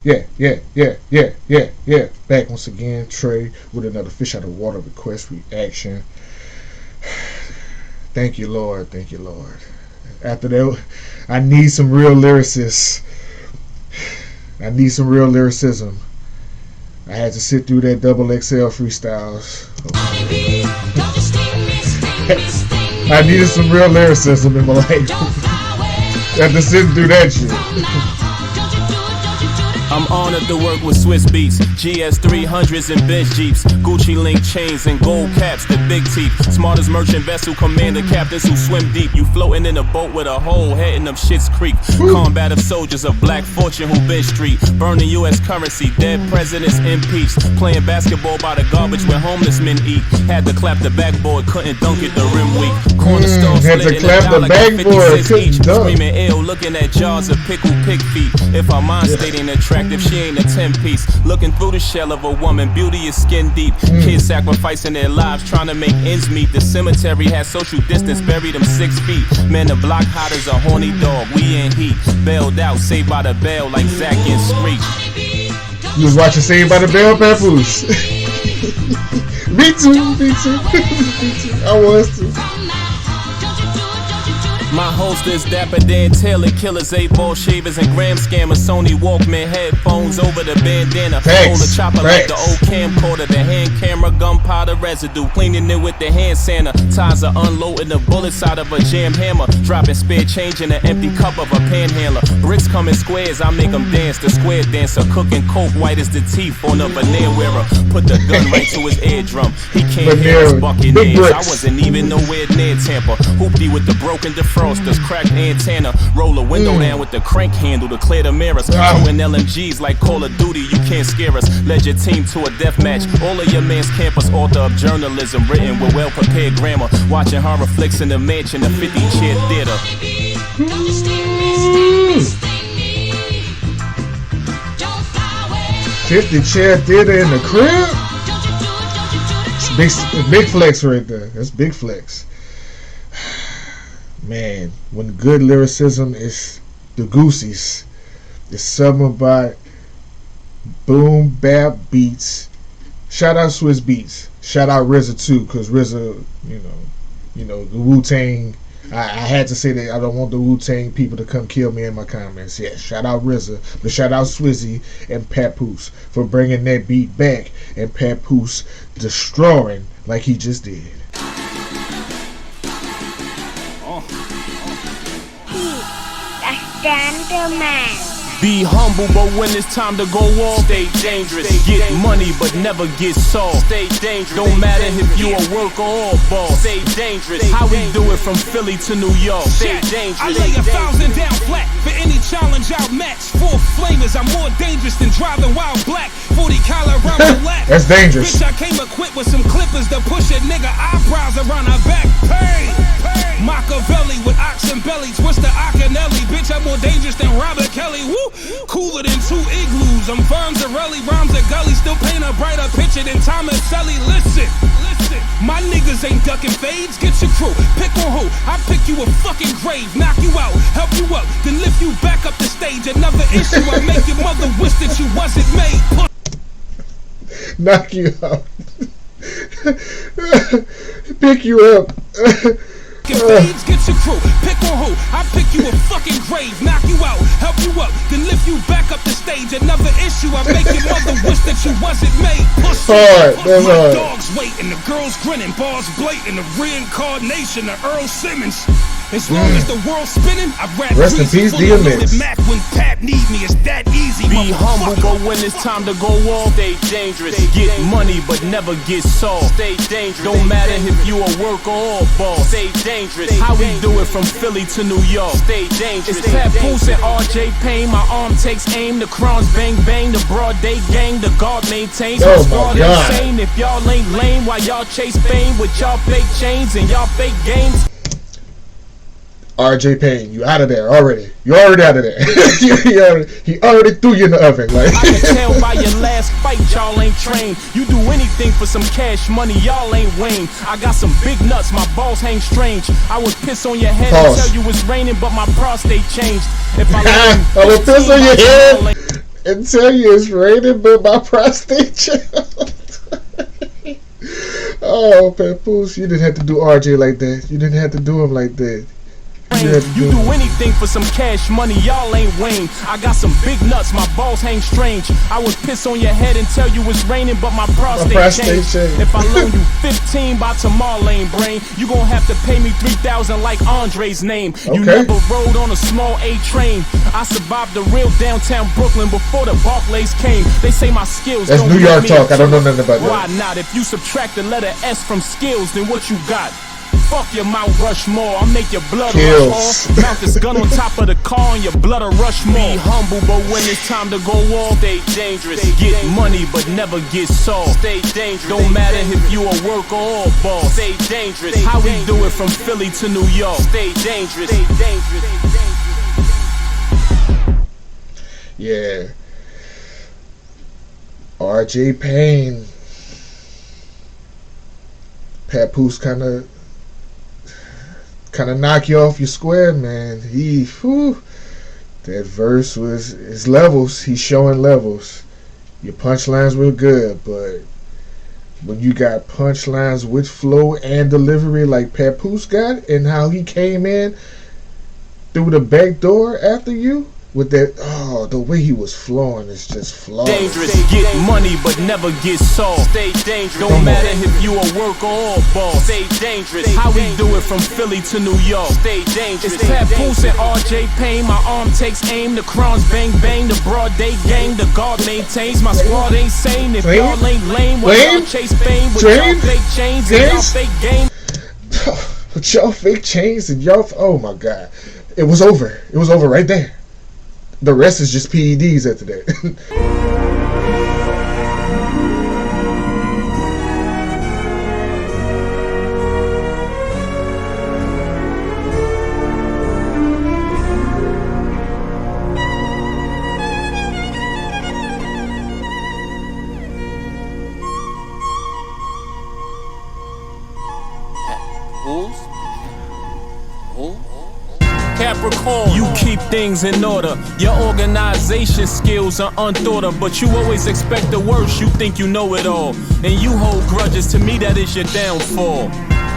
Yeah. Back once again, Trey, with another fish out of water request reaction. Thank you, Lord. Thank you, Lord. After that, I need some real lyricists. I need some real lyricism. I had to sit through that double XL freestyles. I needed some real lyricism in my life. After sitting through that shit. I'm honored to work with Swiss Beats, GS 300s and bench Jeeps, Gucci link chains and gold caps, the big teeth. Smartest merchant vessel, commander captains who swim deep. You floating in a boat with a hole heading up Schitt's Creek. Combative soldiers of black fortune who bench street, burning U.S. currency, dead presidents impeached. Playing basketball by the garbage where homeless men eat. Had to clap the backboard, couldn't dunk it, the rim weak. Cornerstone had to clap the backboard, couldn't dunk. Screaming ill, looking at jars of pickled pig feet. If our mind state ain't attractive, she ain't a 10-piece. Looking through the shell of a woman, beauty is skin deep. Kids sacrificing their lives trying to make ends meet. The cemetery has social distance, buried them 6 feet. Man, the block hot as a horny dog, we in heat. Bailed out, saved by the bell like Zack and Screech. You was watching Saved by the Bell, Papoose. Me too. I was too. My host is Dapper Dan Taylor, killers, 8-ball shavers, and gram scammers. Sony Walkman headphones over the bandana. Hold the chopper like the old camcorder. The hand camera, gunpowder residue. Cleaning it with the hand sanitizer. Unloading the bullets out of a jam hammer. Dropping spare change in an empty cup of a panhandler. Bricks come in squares, I make them dance. The square dancer, cooking coke white as the teeth on a veneer wearer. Put the gun right to his eardrum. He can't hear us bucking names. I wasn't even nowhere near Tampa. Hoopty with the broken defrosters, cracked antenna. Roll a window down with the crank handle to clear the mirrors. Throwing LMGs like Call of Duty, you can't scare us. Led your team to a death match. All of your man's campus, author of journalism, written with well-prepared grammar. Watching horror flicks in the mansion, the 50-chair theater. 50-chair theater in the crib? It's big flex right there. That's big flex. Man, when good lyricism is the Goosies, it's something about boom bap beats. Shout out Swiss Beats. Shout out RZA too, cause RZA, you know the Wu-Tang. I had to say that I don't want the Wu-Tang people to come kill me in my comments. Yeah, shout out RZA, but shout out Swizzy and Papoose for bringing that beat back, and Papoose destroying like he just did. Gentleman. Be humble, but when it's time to go off, stay dangerous. Get money, but never get soft. Stay dangerous. Don't matter if you a work or a boss. Stay dangerous. How we do it from Philly to New York. Stay dangerous. I lay 1,000 down flat for any challenge I'll match. 4 flamers, I'm more dangerous than driving while black. 40 cal around the lap. That's dangerous. Bitch, I came equipped with some clippers to push a nigga eyebrows around her back. Pain. Machiavelli with oxen belly, twist the Akinelli. Bitch, I'm more dangerous than Robert Kelly. Woo! Cooler than 2 igloos. I'm Fonzarelli, rhymes a gully. Still paint a brighter picture than Thomas Selly. Listen, my niggas ain't ducking fades. Get your crew, pick on who. I pick you a fucking grave, knock you out, help you up, then lift you back up the stage. Another issue, I make your mother wish that you wasn't made. Knock you out. Pick you up. Fades, get your crew, pick on who. I pick you a fucking grave, knock you out, help you up, then lift you back up the stage. Another issue, I make your mother wish that you wasn't made. Pussy, my dogs waiting, the girls grinning, bars blatant, the reincarnation of Earl Simmons. As long as the world's spinning, I'd rather rest in peace, DMX. Mac when Pat need me, it's that easy. Be humble, but when it's time to go off, stay dangerous. Get money, but never get soft. Stay dangerous. Don't matter if you a worker or a boss. Stay dangerous. How we do it from Philly to New York. Stay dangerous. It's Papoose and RJ Payne. My arm takes aim. The crowns bang bang. The broad day gang. The guard maintains. Oh my God. Insane. If y'all ain't lame, while y'all chase fame with y'all fake chains and y'all fake games. RJ Payne, you out of there already. You already out of there. he already threw you in the oven. Like. I can tell by your last fight, y'all ain't trained. You do anything for some cash money, y'all ain't Wayne. I got some big nuts, my balls hang strange. I would piss on your head and tell you it's raining, but my prostate changed. If I would piss on your head and tell you it's raining, but my prostate chilled. Oh, Papoose, you didn't have to do RJ like that. You didn't have to do him like that. You do anything for some cash money, y'all ain't Wayne. I got some big nuts, my balls hang strange. I would piss on your head and tell you it's raining, but my prostate changed. If I loan you 15 by tomorrow lane brain, you gon' have to pay me 3,000 like Andre's name. You never rode on a small A train. I survived the real downtown Brooklyn before the Barclays came. They say my skills That's don't New York me talk. I don't know nothing about that. Why not? If you subtract the letter S from skills, then what you got? Fuck your Mount Rushmore, I'll make your blood rush off. Mount this gun on top of the car and your blood will rush more. Be humble, but when it's time to go off, stay dangerous. Get money, but never get soft. Stay dangerous. Don't matter if you a worker or a boss. Stay dangerous. How we do it from Philly to New York. Stay dangerous. Stay dangerous. Yeah. RJ Payne. Papoose kind of knock you off your square, man. That verse was his levels. He's showing levels. Your punchlines were good, but when you got punchlines with flow and delivery like Papoose got, and how he came in through the back door after you with that, the way he was flowing is just flawless. Dangerous, get money but never get soft. Stay dangerous. Don't matter if you a worker or a boss. Stay dangerous. How we do it from Philly to New York. Stay dangerous. It's Papoose and RJ Payne. My arm takes aim. The crowns bang bang. The broad day game. The guard maintains. My squad ain't sane. If y'all ain't lame, well, y'all chase fame with y'all fake chains and y'all fake game. With y'all fake chains and y'all, oh my God, it was over. It was over right there. The rest is just PEDs after that. Capricorn, you keep things in order. Your organization skills are unthought of, but you always expect the worst. You think you know it all, and you hold grudges. To me, that is your downfall.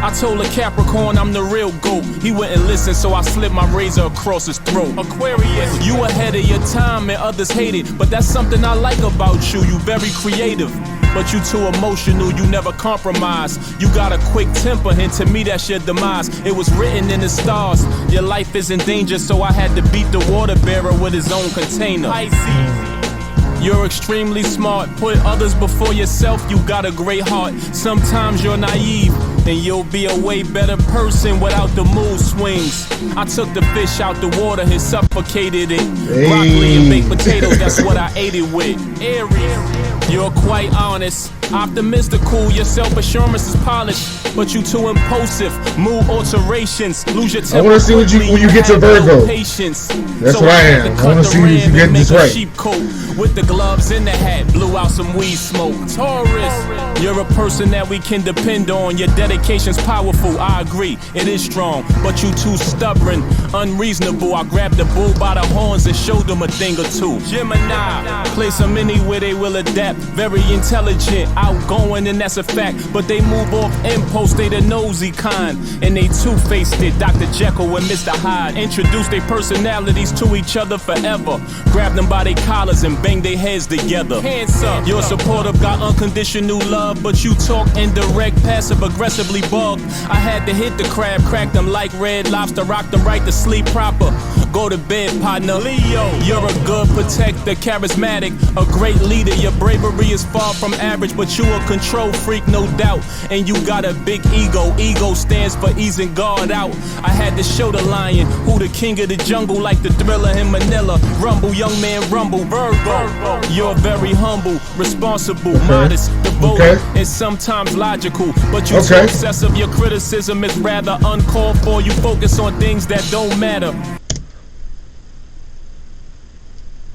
I told a Capricorn I'm the real GOAT. He wouldn't listen, so I slipped my razor across his throat. Aquarius, you ahead of your time and others hate it, but that's something I like about you. You very creative, but you too emotional, you never compromise. You got a quick temper, and to me that's your demise. It was written in the stars, your life is in danger, so I had to beat the water bearer with his own container. Pisces, you're extremely smart, put others before yourself, you got a great heart. Sometimes you're naive, and you'll be a way better person without the mood swings. I took the fish out the water and suffocated it. Broccoli and baked potatoes, that's what I ate it with. Aries, you're quite honest, optimistical, your self-assurance is polished, but you too impulsive, mood alterations, lose your temper. I want to see what when you get to Virgo. Patience. That's what I am. I want to see if you get this right. Sheep coat with the gloves and the hat, blew out some weed smoke. Taurus, you're a person that we can depend on. Your dedication's powerful, I agree, it is strong, but you too stubborn, unreasonable. I grabbed the bull by the horns and showed them a thing or two. Gemini, place them anywhere they will adapt. Very intelligent, outgoing, and that's a fact, but they move off impulse, they the nosy kind, and they two-faced it. Dr. Jekyll and Mr. Hyde introduce their personalities to each other forever. Grab them by their collars and bang their heads together. Cancer, you're supportive, got unconditional love, but you talk indirect, passive-aggressively bugged. I had to hit the crab, crack them like Red Lobster, rock them right to sleep proper. Go to bed, partner. Leo, you're a good protector, charismatic, a great leader. Your bravery is far from average, but you a control freak, no doubt. And you got a big ego. Ego stands for easing guard out. I had to show the lion who the king of the jungle, like the Thriller in Manila. Rumble, young man, rumble. Virgo, you're very humble, responsible, modest, devoted, and sometimes logical. But you too obsessive. Your criticism is rather uncalled for. You focus on things that don't matter.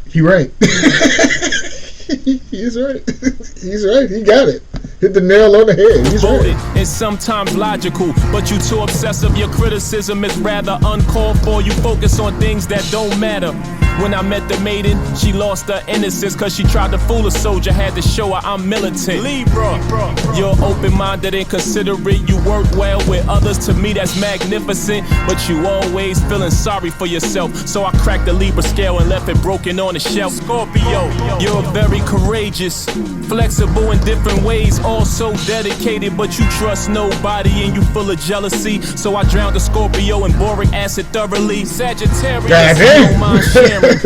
He right. He's right. He's right. He got it. Hit the nail on the head. He's right. And sometimes logical, but you too obsessive. Your criticism is rather uncalled for. You focus on things that don't matter. When I met the maiden, she lost her innocence, cause she tried to fool a soldier, had to show her I'm militant. Libra, you're open-minded and considerate, you work well with others, to me that's magnificent, but you always feeling sorry for yourself, so I cracked the Libra scale and left it broken on the shelf. Scorpio, you're very courageous, flexible in different ways, also dedicated, but you trust nobody and you full of jealousy, so I drowned the Scorpio in boric acid thoroughly. Sagittarius, don't mind sharing,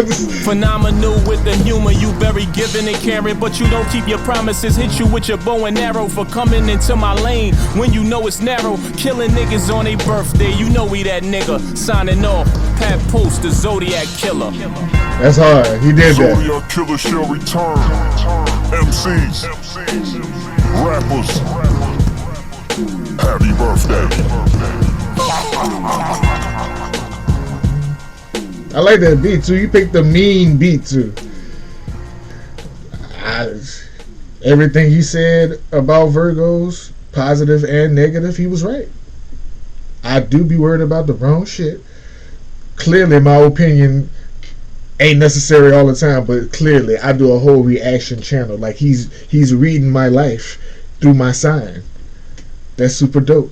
phenomenal with the humor, you very giving and caring, but you don't keep your promises, hit you with your bow and arrow for coming into my lane when you know it's narrow, killing niggas on their birthday, you know we that nigga. Signing off, Papoose, the Zodiac Killer. That's hard, he did that. Zodiac Killer shall return. MCs, rappers, happy birthday. I like that beat too. You picked the mean beat too. Everything he said about Virgos, positive and negative, he was right. I do be worried about the wrong shit. Clearly, my opinion ain't necessary all the time, but clearly, I do a whole reaction channel. Like he's reading my life through my sign. That's super dope.